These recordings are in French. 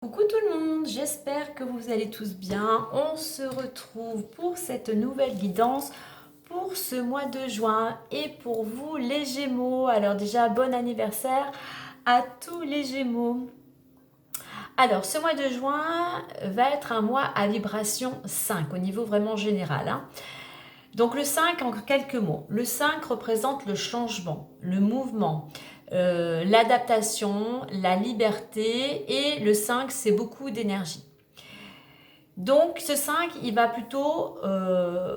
Coucou tout le monde, j'espère que vous allez tous bien. On se retrouve pour cette nouvelle guidance pour ce mois de juin et pour vous les Gémeaux. Alors déjà, bon anniversaire à tous les Gémeaux. Alors ce mois de juin va être un mois à vibration 5 au niveau vraiment général, hein. Donc le 5 en quelques mots. Le 5 représente le changement, le mouvement, l'adaptation, la liberté, et le 5 c'est beaucoup d'énergie. Donc ce 5 il va plutôt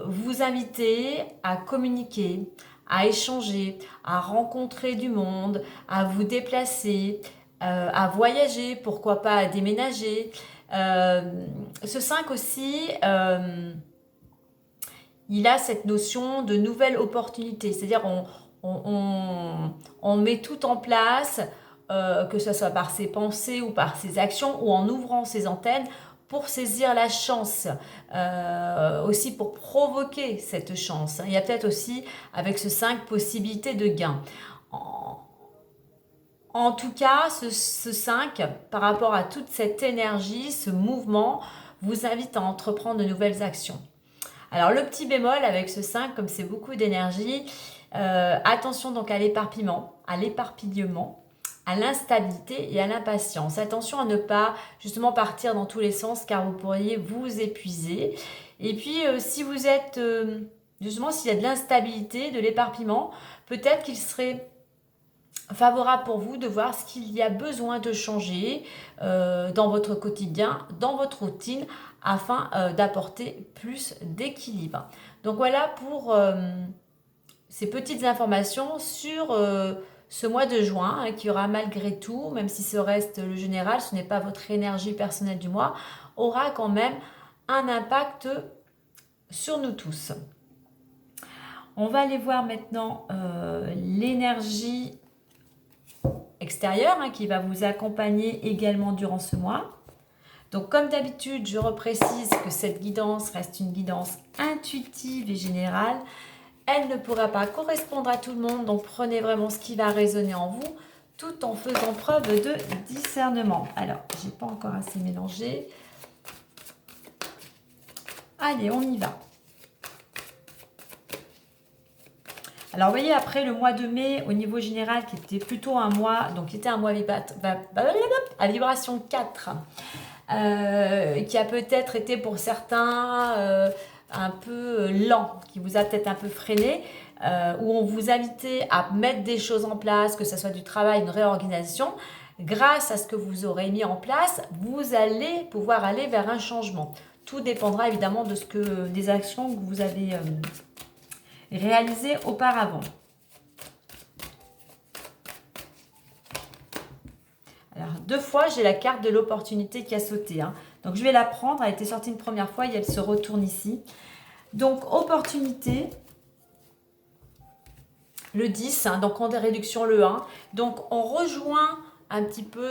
vous inviter à communiquer, à échanger, à rencontrer du monde, à vous déplacer, à voyager, pourquoi pas à déménager. Ce 5 aussi, il a cette notion de nouvelle opportunité, c'est-à-dire on met tout en place, que ce soit par ses pensées ou par ses actions ou en ouvrant ses antennes pour saisir la chance, aussi pour provoquer cette chance. Il y a peut-être aussi avec ce 5 possibilités de gain. En, en tout cas, ce 5, par rapport à toute cette énergie, ce mouvement, vous invite à entreprendre de nouvelles actions. Alors le petit bémol avec ce 5, comme c'est beaucoup d'énergie, attention donc à l'éparpillement, à l'instabilité et à l'impatience. Attention à ne pas justement partir dans tous les sens car vous pourriez vous épuiser. Et puis si vous êtes justement s'il y a de l'instabilité, de l'éparpillement, peut-être qu'il serait favorable pour vous de voir ce qu'il y a besoin de changer dans votre quotidien, dans votre routine, afin d'apporter plus d'équilibre. Donc voilà pour ces petites informations sur ce mois de juin, hein, qui aura malgré tout, même si ce reste le général, ce n'est pas votre énergie personnelle du mois, aura quand même un impact sur nous tous. On va aller voir maintenant l'énergie extérieure, hein, qui va vous accompagner également durant ce mois. Donc comme d'habitude, je reprécise que cette guidance reste une guidance intuitive et générale. Elle ne pourra pas correspondre à tout le monde, donc prenez vraiment ce qui va résonner en vous, tout en faisant preuve de discernement. Alors, j'ai pas encore assez mélangé. Allez, on y va. Alors, vous voyez, après le mois de mai, au niveau général, qui était plutôt un mois, donc qui était un mois à vibration 4, qui a peut-être été pour certains un peu lent, qui vous a peut-être un peu freiné, où on vous invitait à mettre des choses en place, que ce soit du travail, une réorganisation. Grâce à ce que vous aurez mis en place, vous allez pouvoir aller vers un changement. Tout dépendra évidemment de des actions que vous avez réalisées auparavant. Alors, 2 fois, j'ai la carte de l'opportunité qui a sauté, hein. Donc, je vais la prendre. Elle était sortie une première fois et elle se retourne ici. Donc, opportunité, le 10, hein, donc en réduction le 1. Donc, on rejoint un petit peu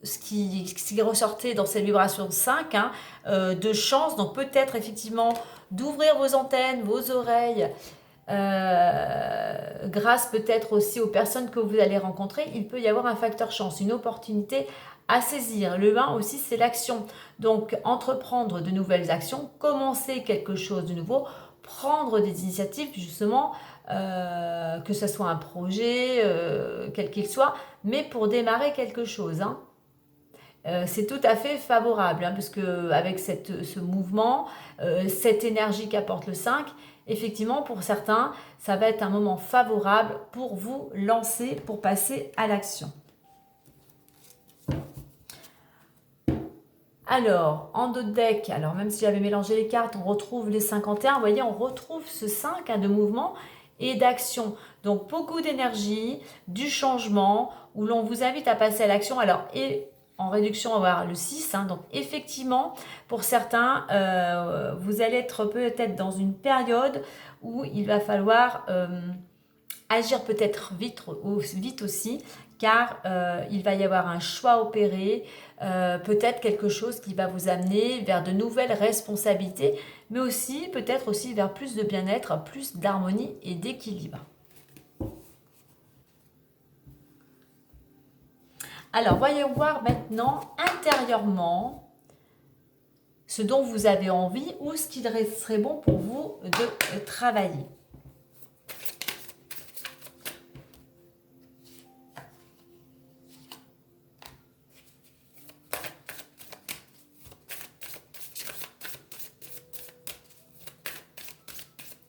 ce qui ressortait dans cette vibration 5, hein, de chance. Donc, peut-être effectivement d'ouvrir vos antennes, vos oreilles, grâce peut-être aussi aux personnes que vous allez rencontrer. Il peut y avoir un facteur chance, une opportunité à saisir. Le 1 aussi, c'est l'action. Donc, entreprendre de nouvelles actions, commencer quelque chose de nouveau, prendre des initiatives, justement, que ce soit un projet, quel qu'il soit, mais pour démarrer quelque chose, hein. C'est tout à fait favorable, hein, parce que avec ce mouvement, cette énergie qu'apporte le 5, effectivement, pour certains, ça va être un moment favorable pour vous lancer, pour passer à l'action. Alors, en dos de deck, alors même si j'avais mélangé les cartes, on retrouve les 51. Vous voyez, on retrouve ce 5, hein, de mouvement et d'action. Donc, beaucoup d'énergie, du changement, où l'on vous invite à passer à l'action. Alors, et en réduction, on va voir le 6. Hein, donc, effectivement, pour certains, vous allez être peut-être dans une période où il va falloir agir peut-être vite aussi, car il va y avoir un choix opéré, peut-être quelque chose qui va vous amener vers de nouvelles responsabilités, mais aussi peut-être aussi vers plus de bien-être, plus d'harmonie et d'équilibre. Alors, voyons voir maintenant intérieurement ce dont vous avez envie ou ce qui serait bon pour vous de travailler.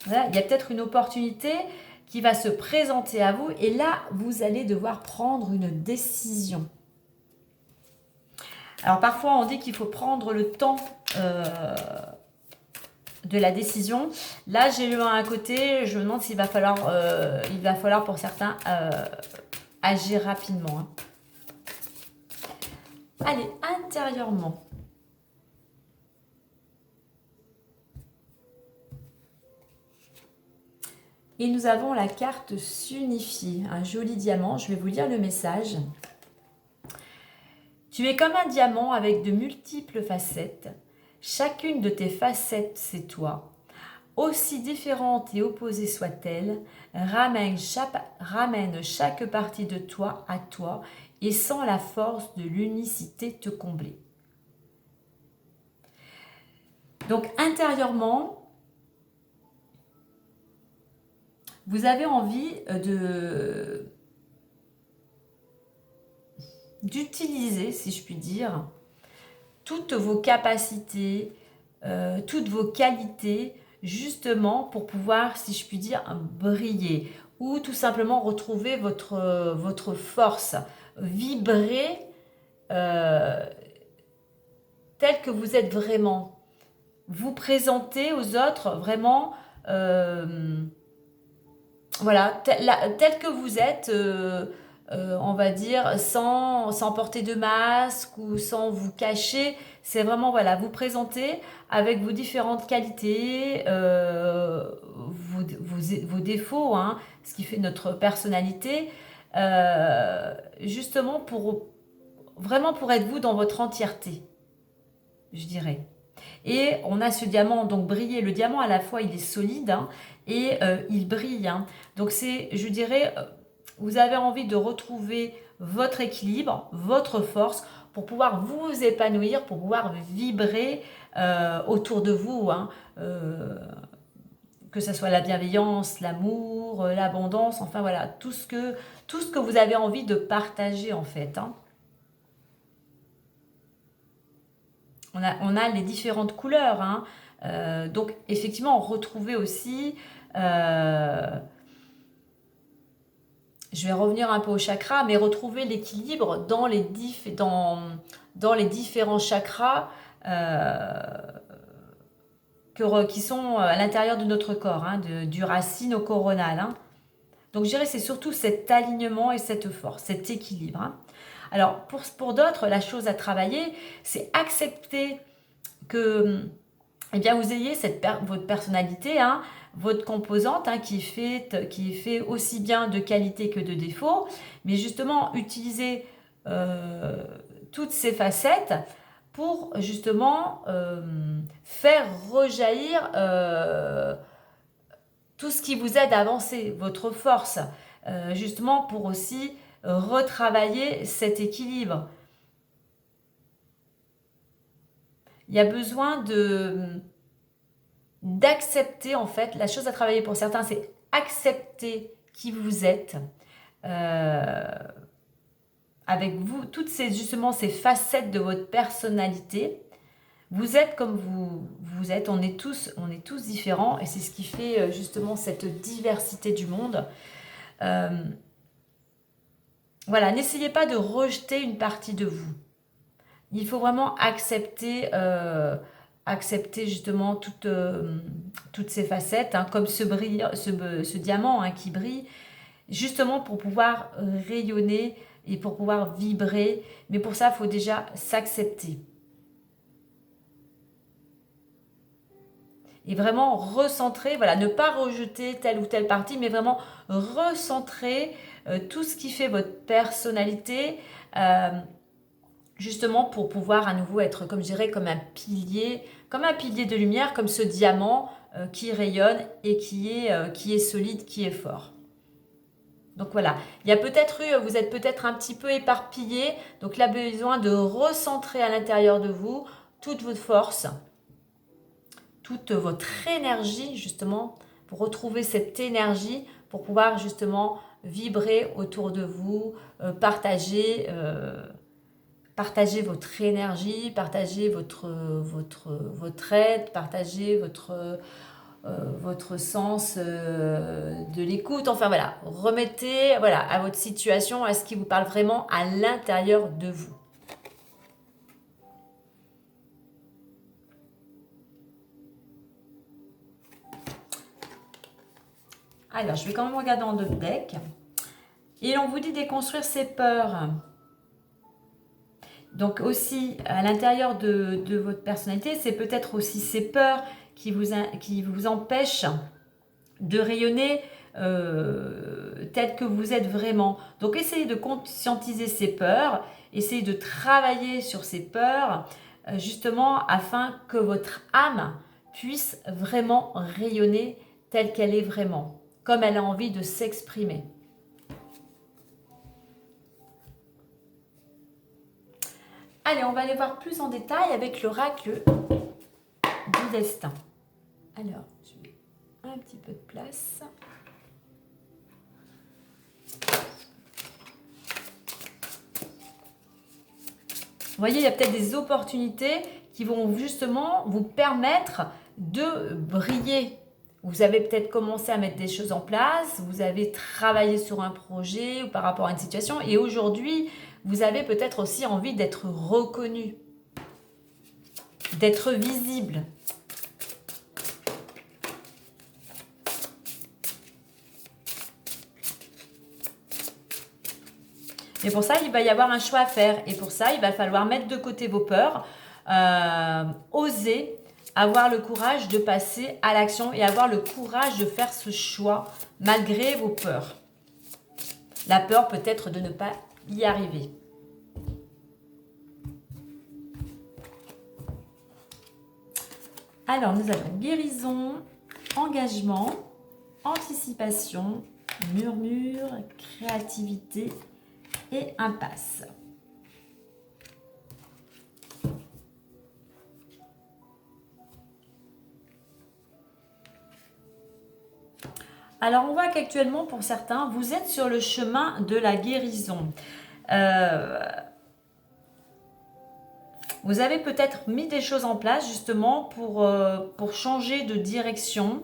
Voilà, il y a peut-être une opportunité qui va se présenter à vous et là, vous allez devoir prendre une décision. Alors parfois, on dit qu'il faut prendre le temps de la décision. Là, j'ai le 1 à côté, je me demande s'il va falloir, pour certains agir rapidement. Hein. Allez, intérieurement. Et nous avons la carte s'unifier, un joli diamant. Je vais vous lire le message. Tu es comme un diamant avec de multiples facettes. Chacune de tes facettes, c'est toi. Aussi différente et opposée soit-elle, ramène chaque partie de toi à toi et sans la force de l'unicité te combler. Donc intérieurement, vous avez envie d'utiliser, si je puis dire, toutes vos capacités, toutes vos qualités, justement pour pouvoir, si je puis dire, briller ou tout simplement retrouver votre force, vibrer tel que vous êtes vraiment, vous présenter aux autres vraiment voilà, tel que vous êtes, on va dire, sans porter de masque ou sans vous cacher. C'est vraiment, voilà, vous présenter avec vos différentes qualités, vos défauts, hein, ce qui fait notre personnalité, justement vraiment pour être vous dans votre entièreté, je dirais. Et on a ce diamant, donc briller. Le diamant, à la fois, il est solide hein, et il brille. Hein. Donc c'est, je dirais, vous avez envie de retrouver votre équilibre, votre force, pour pouvoir vous épanouir, pour pouvoir vibrer autour de vous. Hein. Que ce soit la bienveillance, l'amour, l'abondance, enfin voilà, tout ce que vous avez envie de partager en fait. Hein. On a les différentes couleurs. Hein. Donc, effectivement, retrouver aussi... je vais revenir un peu au chakra, mais retrouver l'équilibre dans les différents chakras qui sont à l'intérieur de notre corps, hein, du racine au coronal. Hein. Donc, je dirais que c'est surtout cet alignement et cette force, cet équilibre. Hein. Alors, pour d'autres, la chose à travailler, c'est accepter que eh bien, vous ayez votre personnalité, hein, votre composante hein, qui est fait aussi bien de qualité que de défaut, mais justement, utiliser toutes ces facettes pour justement faire rejaillir tout ce qui vous aide à avancer, votre force, justement pour aussi retravailler cet équilibre. Il y a besoin d'accepter, en fait, la chose à travailler pour certains, c'est accepter qui vous êtes, avec vous, toutes justement ces facettes de votre personnalité. Vous êtes comme vous êtes, on est tous différents, et c'est ce qui fait justement cette diversité du monde. Voilà, n'essayez pas de rejeter une partie de vous. Il faut vraiment accepter justement toutes ces facettes, hein, comme ce diamant hein, qui brille, justement pour pouvoir rayonner et pour pouvoir vibrer. Mais pour ça, il faut déjà s'accepter. Et vraiment recentrer, voilà, ne pas rejeter telle ou telle partie, mais vraiment recentrer tout ce qui fait votre personnalité, justement pour pouvoir à nouveau être, comme je dirais, comme un pilier de lumière, comme ce diamant qui rayonne et qui est solide, qui est fort. Donc voilà, il y a peut-être eu, vous êtes peut-être un petit peu éparpillé, donc là, besoin de recentrer à l'intérieur de vous toute votre force, toute votre énergie, justement, pour retrouver cette énergie, pour pouvoir justement vibrer autour de vous, partager votre énergie, partager votre aide, partager votre sens de l'écoute. Enfin voilà, remettez voilà, à votre situation, à ce qui vous parle vraiment à l'intérieur de vous. Alors, je vais quand même regarder dans d'autres decks. Et on vous dit déconstruire ses peurs. Donc aussi, à l'intérieur de votre personnalité, c'est peut-être aussi ces peurs qui vous empêchent de rayonner tel que vous êtes vraiment. Donc essayez de conscientiser ces peurs, essayez de travailler sur ces peurs, justement afin que votre âme puisse vraiment rayonner telle qu'elle est vraiment, comme elle a envie de s'exprimer. Allez, on va aller voir plus en détail avec l'oracle du destin. Alors, je mets un petit peu de place. Vous voyez, il y a peut-être des opportunités qui vont justement vous permettre de briller. Vous avez peut-être commencé à mettre des choses en place, vous avez travaillé sur un projet ou par rapport à une situation, et aujourd'hui, vous avez peut-être aussi envie d'être reconnu, d'être visible. Et pour ça, il va y avoir un choix à faire. Et pour ça, il va falloir mettre de côté vos peurs, oser avoir le courage de passer à l'action et avoir le courage de faire ce choix malgré vos peurs. La peur peut-être de ne pas y arriver. Alors, nous avons guérison, engagement, anticipation, murmure, créativité et impasse. Alors, on voit qu'actuellement, pour certains, vous êtes sur le chemin de la guérison. Vous avez peut-être mis des choses en place, justement, pour changer de direction.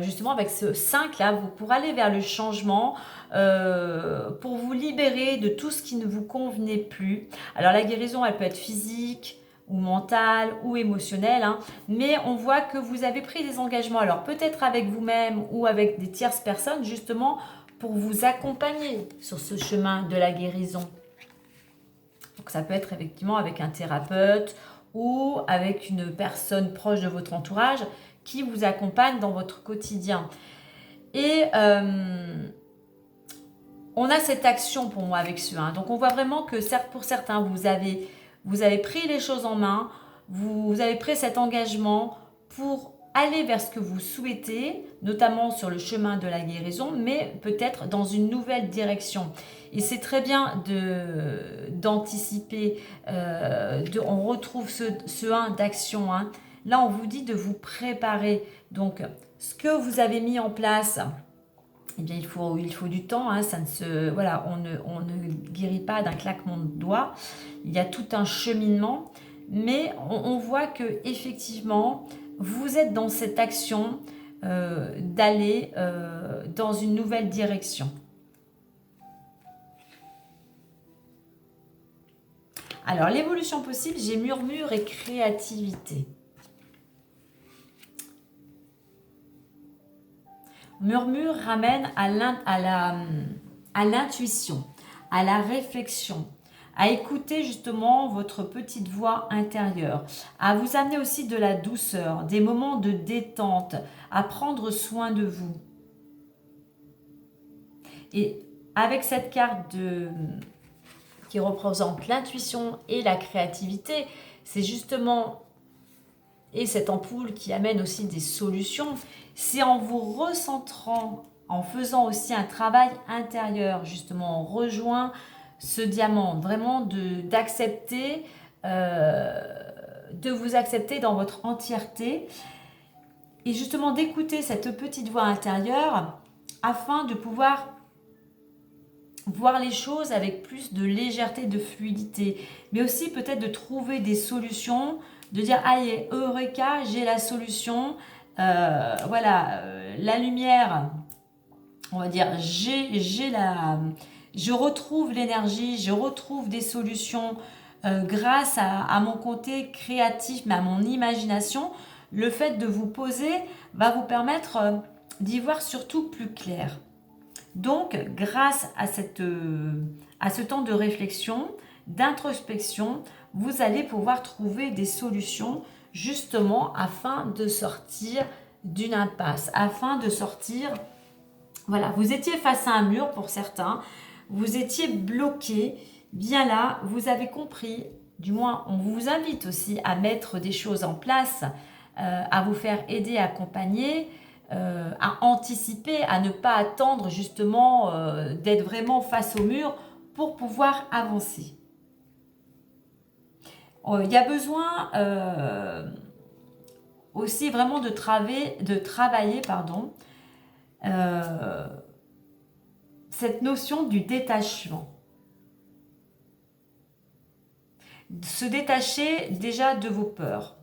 Justement, avec ce 5 là, pour aller vers le changement, pour vous libérer de tout ce qui ne vous convenait plus. Alors, la guérison, elle peut être physique, ou mentale ou émotionnelle, hein, mais on voit que vous avez pris des engagements, alors peut-être avec vous-même ou avec des tierces personnes, justement pour vous accompagner sur ce chemin de la guérison. Donc ça peut être effectivement avec un thérapeute ou avec une personne proche de votre entourage qui vous accompagne dans votre quotidien. Et on a cette action pour moi avec ce 1. Donc on voit vraiment que certes pour certains, vous avez pris les choses en main, vous avez pris cet engagement pour aller vers ce que vous souhaitez, notamment sur le chemin de la guérison, mais peut-être dans une nouvelle direction. Et c'est très bien d'anticiper, on retrouve ce 1 d'action. Hein. Là, on vous dit de vous préparer. Donc, ce que vous avez mis en place, eh bien, il faut du temps. Hein, ça ne se, voilà, on ne guérit pas d'un claquement de doigts. Il y a tout un cheminement. Mais on voit que effectivement, vous êtes dans cette action d'aller dans une nouvelle direction. Alors, l'évolution possible, j'ai murmure et créativité. Murmure ramène à l'intuition, à la réflexion, à écouter justement votre petite voix intérieure, à vous amener aussi de la douceur, des moments de détente, à prendre soin de vous. Et avec cette carte qui représente l'intuition et la créativité, c'est justement, et cette ampoule qui amène aussi des solutions, c'est en vous recentrant en faisant aussi un travail intérieur, justement, on rejoint ce diamant, vraiment d'accepter, de vous accepter dans votre entièreté et justement d'écouter cette petite voix intérieure afin de pouvoir voir les choses avec plus de légèreté, de fluidité, mais aussi peut-être de trouver des solutions, de dire aïe, eureka, j'ai la solution, voilà, la lumière, on va dire, je retrouve l'énergie, je retrouve des solutions grâce à mon côté créatif, mais à mon imagination. Le fait de vous poser va vous permettre d'y voir surtout plus clair. Donc, grâce à ce temps de réflexion, d'introspection, vous allez pouvoir trouver des solutions justement afin de sortir d'une impasse, afin de sortir. Voilà, vous étiez face à un mur pour certains, vous étiez bloqué, bien là, vous avez compris, du moins on vous invite aussi à mettre des choses en place, à vous faire aider, accompagner, à anticiper, à ne pas attendre justement d'être vraiment face au mur pour pouvoir avancer. Il y a besoin aussi vraiment de travailler pardon, cette notion du détachement. Se détacher déjà de vos peurs.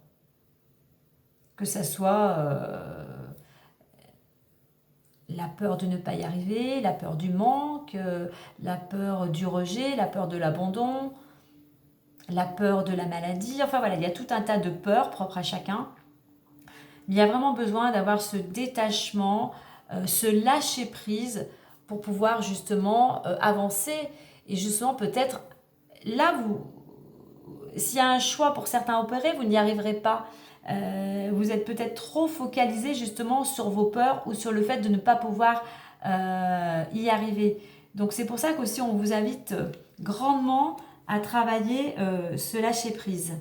Que ça soit la peur de ne pas y arriver, la peur du manque, la peur du rejet, la peur de l'abandon, la peur de la maladie. Enfin voilà, il y a tout un tas de peurs propres à chacun. Mais il y a vraiment besoin d'avoir ce détachement, ce lâcher prise pour pouvoir justement avancer. Et justement peut-être, là, s'il y a un choix pour certains à opérer, vous n'y arriverez pas. Vous êtes peut-être trop focalisé justement sur vos peurs ou sur le fait de ne pas pouvoir y arriver. Donc c'est pour ça qu'aussi on vous invite grandement à travailler ce lâcher prise.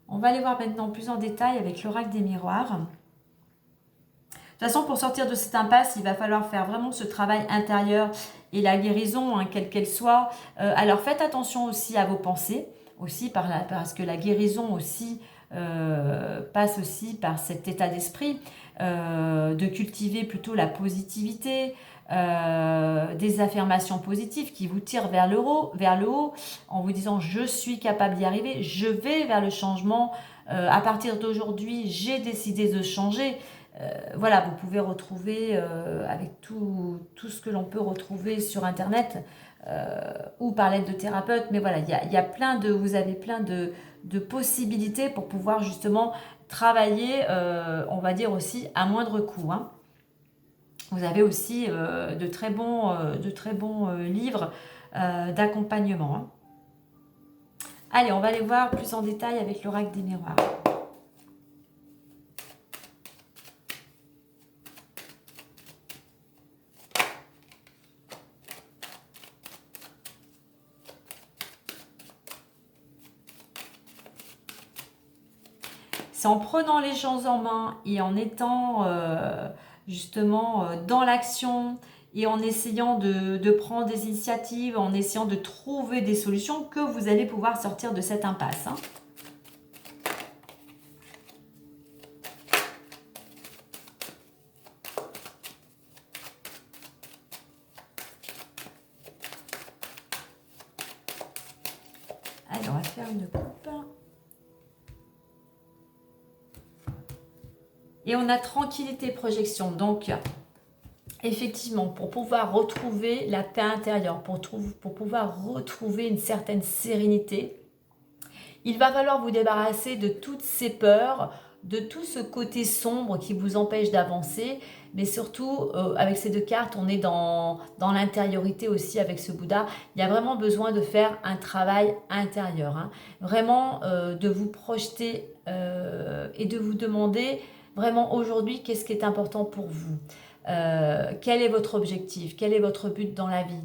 On va aller voir maintenant plus en détail avec l'oracle des miroirs. De toute façon, pour sortir de cette impasse, il va falloir faire vraiment ce travail intérieur et la guérison, hein, quelle qu'elle soit. Alors faites attention aussi à vos pensées, aussi parce que la guérison aussi passe aussi par cet état d'esprit, de cultiver plutôt la positivité, des affirmations positives qui vous tirent vers le haut, en vous disant je suis capable d'y arriver, je vais vers le changement, à partir d'aujourd'hui j'ai décidé de changer. Voilà, vous pouvez retrouver avec tout ce que l'on peut retrouver sur internet ou par l'aide de thérapeutes, mais voilà, il y a vous avez plein de possibilités pour pouvoir justement travailler, on va dire aussi à moindre coût, hein. Vous avez aussi de très bons livres d'accompagnement, hein. Allez, on va aller voir plus en détail avec l'oracle des miroirs. C'est en prenant les choses en main et en étant justement dans l'action et en essayant de prendre des initiatives, en essayant de trouver des solutions que vous allez pouvoir sortir de cette impasse, hein. Allez, on va faire une coupe. Et on a tranquillité, projection. Donc, effectivement, pour pouvoir retrouver la paix intérieure, pour pouvoir retrouver une certaine sérénité, il va falloir vous débarrasser de toutes ces peurs, de tout ce côté sombre qui vous empêche d'avancer. Mais surtout, avec ces deux cartes, on est dans l'intériorité aussi avec ce Bouddha. Il y a vraiment besoin de faire un travail intérieur, hein. Vraiment de vous projeter et de vous demander vraiment aujourd'hui qu'est-ce qui est important pour vous. Quel est votre objectif? Quel est votre but dans la vie?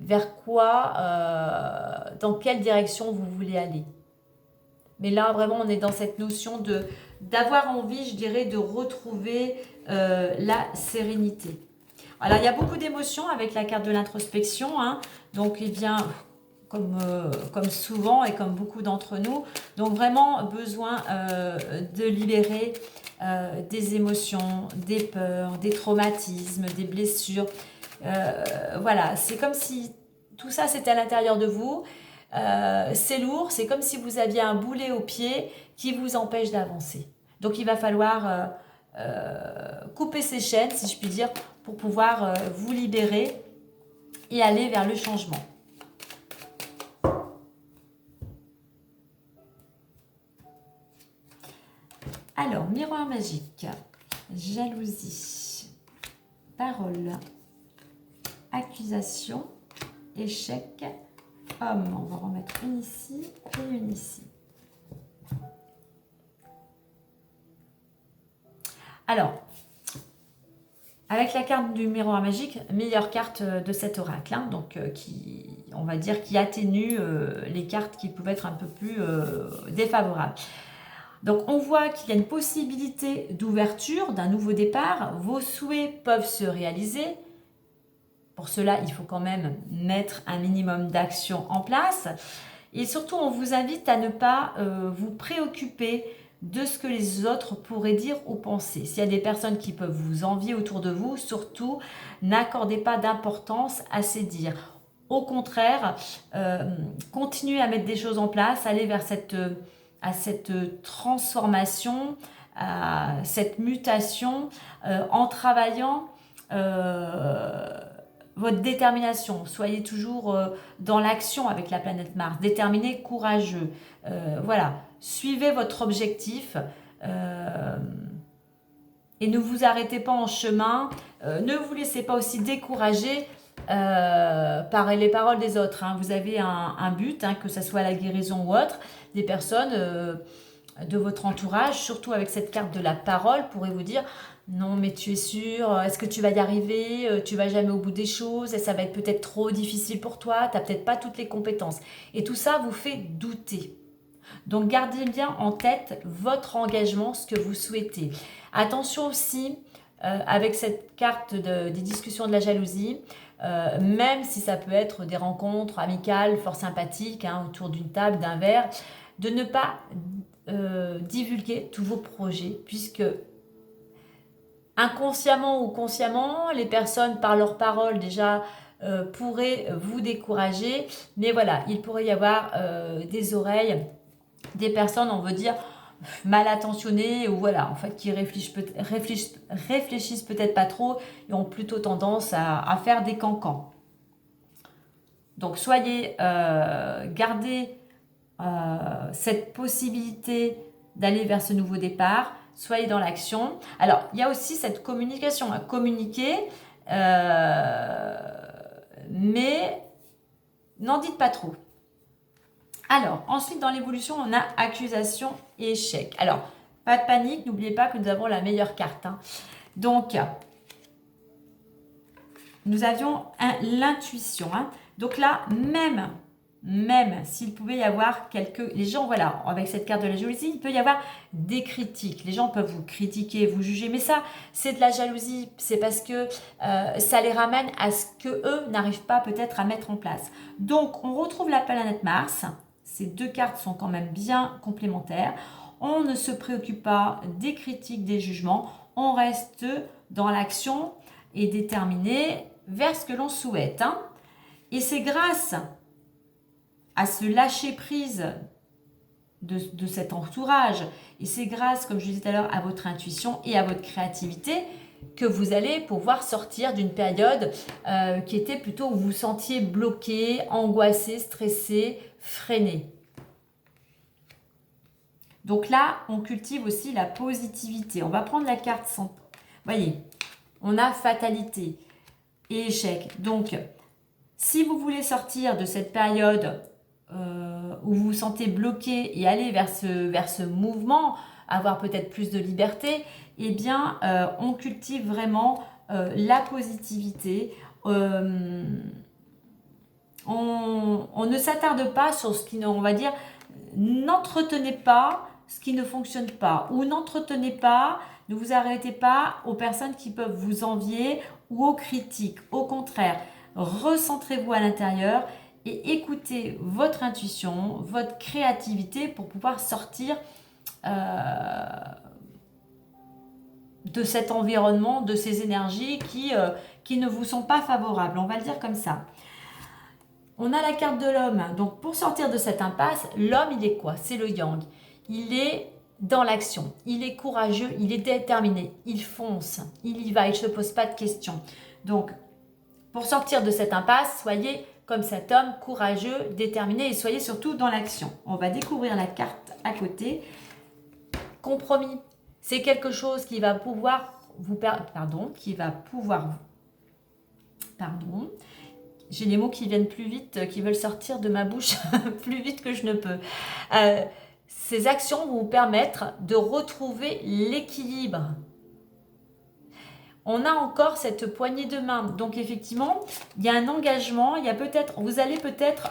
Vers quoi, dans quelle direction vous voulez aller? Mais là, vraiment, on est dans cette notion d'avoir envie, je dirais, de retrouver la sérénité. Alors, il y a beaucoup d'émotions avec la carte de l'introspection, hein. Donc, eh bien, comme souvent et comme beaucoup d'entre nous, donc vraiment besoin de libérer des émotions, des peurs, des traumatismes, des blessures. Voilà, c'est comme si tout ça c'était à l'intérieur de vous. C'est lourd, c'est comme si vous aviez un boulet au pied qui vous empêche d'avancer. Donc il va falloir couper ces chaînes, si je puis dire, pour pouvoir vous libérer et aller vers le changement. Alors, miroir magique, jalousie, parole, accusation, échec, homme. On va remettre une ici et une ici. Alors, avec la carte du miroir magique, meilleure carte de cet oracle, hein, donc on va dire, qui atténue les cartes qui pouvaient être un peu plus défavorables. Donc on voit qu'il y a une possibilité d'ouverture, d'un nouveau départ. Vos souhaits peuvent se réaliser. Pour cela, il faut quand même mettre un minimum d'action en place. Et surtout, on vous invite à ne pas vous préoccuper de ce que les autres pourraient dire ou penser. S'il y a des personnes qui peuvent vous envier autour de vous, surtout, n'accordez pas d'importance à ces dires. Au contraire, continuez à mettre des choses en place, allez vers cette transformation, à cette mutation en travaillant votre détermination. Soyez toujours dans l'action avec la planète Mars, déterminé, courageux. Voilà, suivez votre objectif et ne vous arrêtez pas en chemin. Ne vous laissez pas aussi décourager par les paroles des autres, hein. Vous avez un but, hein, que ce soit la guérison ou autre. Des personnes de votre entourage, surtout avec cette carte de la parole, pourraient vous dire non mais tu es sûr, est-ce que tu vas y arriver, tu vas jamais au bout des choses, et ça va être peut-être trop difficile pour toi, tu n'as peut-être pas toutes les compétences. Et tout ça vous fait douter. Donc gardez bien en tête votre engagement, ce que vous souhaitez. Attention aussi avec cette carte des discussions de la jalousie, même si ça peut être des rencontres amicales, fort sympathiques, hein, autour d'une table, d'un verre, de ne pas divulguer tous vos projets, puisque inconsciemment ou consciemment, les personnes par leurs paroles déjà pourraient vous décourager, mais voilà, il pourrait y avoir des oreilles, des personnes, on veut dire, mal intentionnées, ou voilà, en fait, qui réfléchissent peut-être pas trop et ont plutôt tendance à faire des cancans. Donc gardez cette possibilité d'aller vers ce nouveau départ, soyez dans l'action. Alors, il y a aussi cette communication, à communiquer, mais n'en dites pas trop. Alors, ensuite, dans l'évolution, on a accusation et échec. Alors, pas de panique, n'oubliez pas que nous avons la meilleure carte, hein. Donc, nous avions l'intuition, hein. Donc là, même s'il pouvait y avoir les gens, voilà, avec cette carte de la jalousie, il peut y avoir des critiques. Les gens peuvent vous critiquer, vous juger, mais ça, c'est de la jalousie. C'est parce que ça les ramène à ce qu'eux n'arrivent pas peut-être à mettre en place. Donc, on retrouve la planète Mars. Ces deux cartes sont quand même bien complémentaires. On ne se préoccupe pas des critiques, des jugements. On reste dans l'action et déterminé vers ce que l'on souhaite, hein. Et c'est grâce à ce lâcher prise de cet entourage, et c'est grâce, comme je disais tout à l'heure, à votre intuition et à votre créativité que vous allez pouvoir sortir d'une période qui était plutôt où vous vous sentiez bloqué, angoissé, stressé, freiné. Donc là, on cultive aussi la positivité. On va prendre la carte sans... Voyez, on a fatalité et échec. Donc, si vous voulez sortir de cette période où vous vous sentez bloqué et aller vers ce mouvement, avoir peut-être plus de liberté, eh bien, on cultive vraiment la positivité. On ne s'attarde pas sur ce qui, on va dire, n'entretenez pas ce qui ne fonctionne pas, ou n'entretenez pas, ne vous arrêtez pas aux personnes qui peuvent vous envier ou aux critiques. Au contraire, recentrez-vous à l'intérieur et écoutez votre intuition, votre créativité pour pouvoir sortir de cet environnement, de ces énergies qui ne vous sont pas favorables. On va le dire comme ça. On a la carte de l'homme. Donc, pour sortir de cette impasse, l'homme, il est quoi? C'est le yang. Il est dans l'action. Il est courageux, il est déterminé. Il fonce, il y va, il ne se pose pas de questions. Donc, pour sortir de cette impasse, soyez comme cet homme courageux, déterminé et soyez surtout dans l'action. On va découvrir la carte à côté. Compromis. C'est quelque chose qui va pouvoir vous... Pardon. J'ai les mots qui viennent plus vite, qui veulent sortir de ma bouche plus vite que je ne peux. Ces actions vont vous permettre de retrouver l'équilibre. On a encore cette poignée de main. Donc effectivement, il y a un engagement. Vous allez peut-être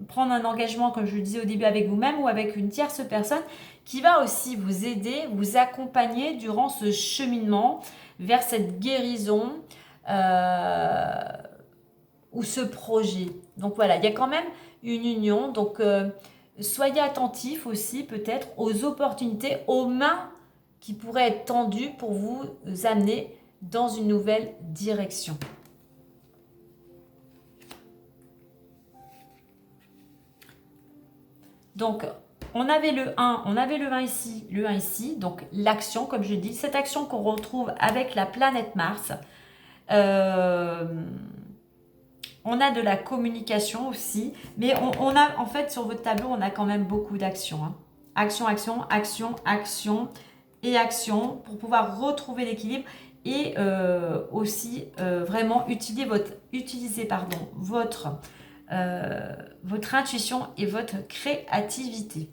prendre un engagement, comme je le disais au début, avec vous-même ou avec une tierce personne qui va aussi vous aider, vous accompagner durant ce cheminement vers cette guérison ou ce projet. Donc voilà, il y a quand même une union. Donc soyez attentifs aussi peut-être aux opportunités, aux mains qui pourraient être tendues pour vous amener dans une nouvelle direction. Donc, on avait le 1 ici, le 1 ici, donc l'action, comme je dis, cette action qu'on retrouve avec la planète Mars. On a de la communication aussi, mais on a, en fait, sur votre tableau, on a quand même beaucoup d'actions. Hein. Action, action, action, action et action pour pouvoir retrouver l'équilibre et aussi vraiment utiliser votre intuition et votre créativité.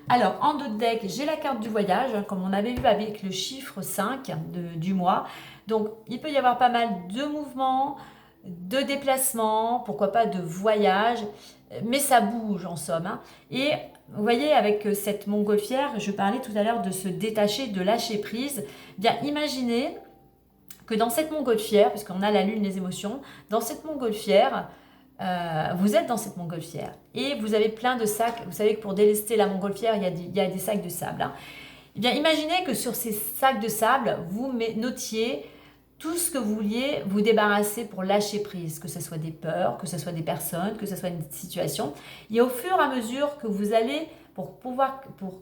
Alors, en dos de deck, j'ai la carte du voyage, comme on avait vu avec le chiffre 5 du mois. Donc, il peut y avoir pas mal de mouvements, de déplacements, pourquoi pas de voyages, mais ça bouge en somme. Hein. Et vous voyez, avec cette montgolfière, je parlais tout à l'heure de se détacher, de lâcher prise. Bien, imaginez que dans cette montgolfière, puisqu'on a la lune, les émotions, dans cette montgolfière, vous êtes dans cette montgolfière et vous avez plein de sacs. Vous savez que pour délester la montgolfière, il y a des sacs de sable. Hein. Eh bien, imaginez que sur ces sacs de sable, vous notiez tout ce que vous vouliez vous débarrasser pour lâcher prise, que ce soit des peurs, que ce soit des personnes, que ce soit une situation. Et au fur et à mesure que vous allez, pour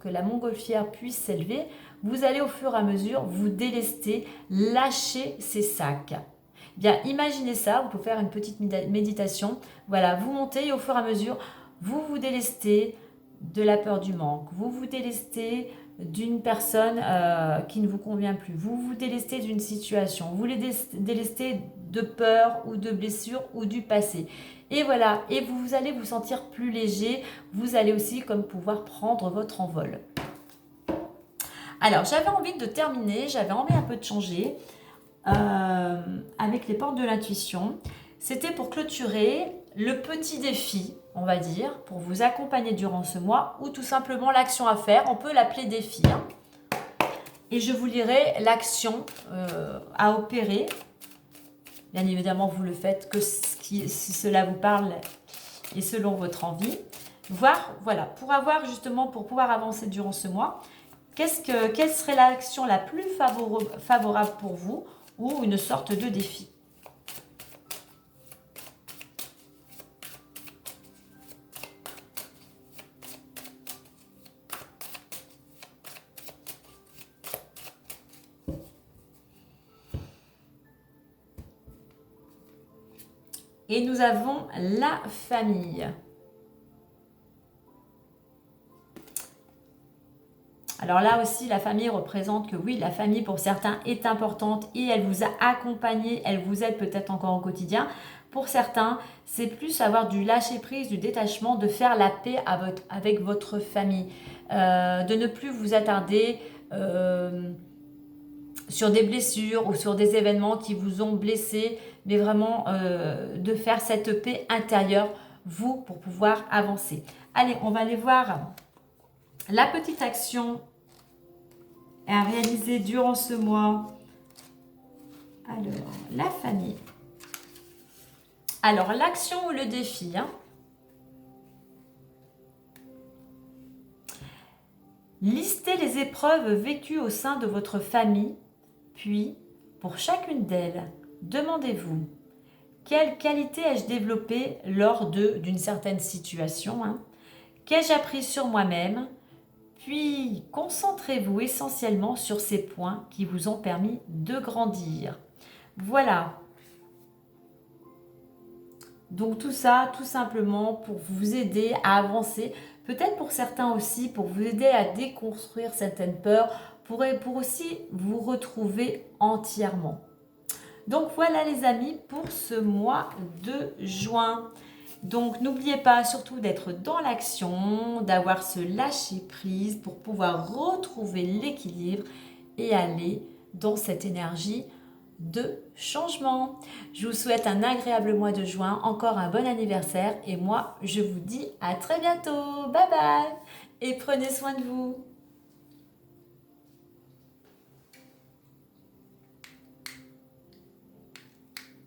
que la montgolfière puisse s'élever, vous allez au fur et à mesure vous délester, lâcher ces sacs. Bien, imaginez ça, vous pouvez faire une petite méditation. Voilà, vous montez et au fur et à mesure, vous vous délestez de la peur du manque. Vous vous délestez d'une personne qui ne vous convient plus. Vous vous délestez d'une situation. Vous les délestez de peur ou de blessure ou du passé. Et voilà, et vous allez vous sentir plus léger. Vous allez aussi comme pouvoir prendre votre envol. Alors, j'avais envie de terminer, j'avais envie un peu de changer. Avec les portes de l'intuition. C'était pour clôturer le petit défi, on va dire, pour vous accompagner durant ce mois, ou tout simplement l'action à faire. On peut l'appeler défi. Hein. Et je vous lirai l'action à opérer. Bien évidemment, vous le faites que si cela vous parle et selon votre envie. Voilà, pour pouvoir avancer durant ce mois, quelle serait l'action la plus favorable pour vous ou une sorte de défi. Et nous avons la famille. Alors là aussi, la famille représente que oui, la famille pour certains est importante et elle vous a accompagné, elle vous aide peut-être encore au quotidien. Pour certains, c'est plus avoir du lâcher-prise, du détachement, de faire la paix avec votre famille, de ne plus vous attarder sur des blessures ou sur des événements qui vous ont blessé, mais vraiment de faire cette paix intérieure. vous, pour pouvoir avancer. Allez, on va aller voir la petite action à réaliser durant ce mois. Alors, la famille. Alors, l'action ou le défi, hein. Listez les épreuves vécues au sein de votre famille, puis, pour chacune d'elles, demandez-vous quelle qualité ai-je développée lors d'une certaine situation, hein? Qu'ai-je appris sur moi-même? Puis, concentrez-vous essentiellement sur ces points qui vous ont permis de grandir. Voilà. Donc tout ça, tout simplement pour vous aider à avancer, peut-être pour certains aussi, pour vous aider à déconstruire certaines peurs, pour aussi vous retrouver entièrement. Donc voilà les amis pour ce mois de juin. Donc n'oubliez pas surtout d'être dans l'action, d'avoir ce lâcher prise pour pouvoir retrouver l'équilibre et aller dans cette énergie de changement. Je vous souhaite un agréable mois de juin, encore un bon anniversaire et moi je vous dis à très bientôt. Bye bye et prenez soin de vous.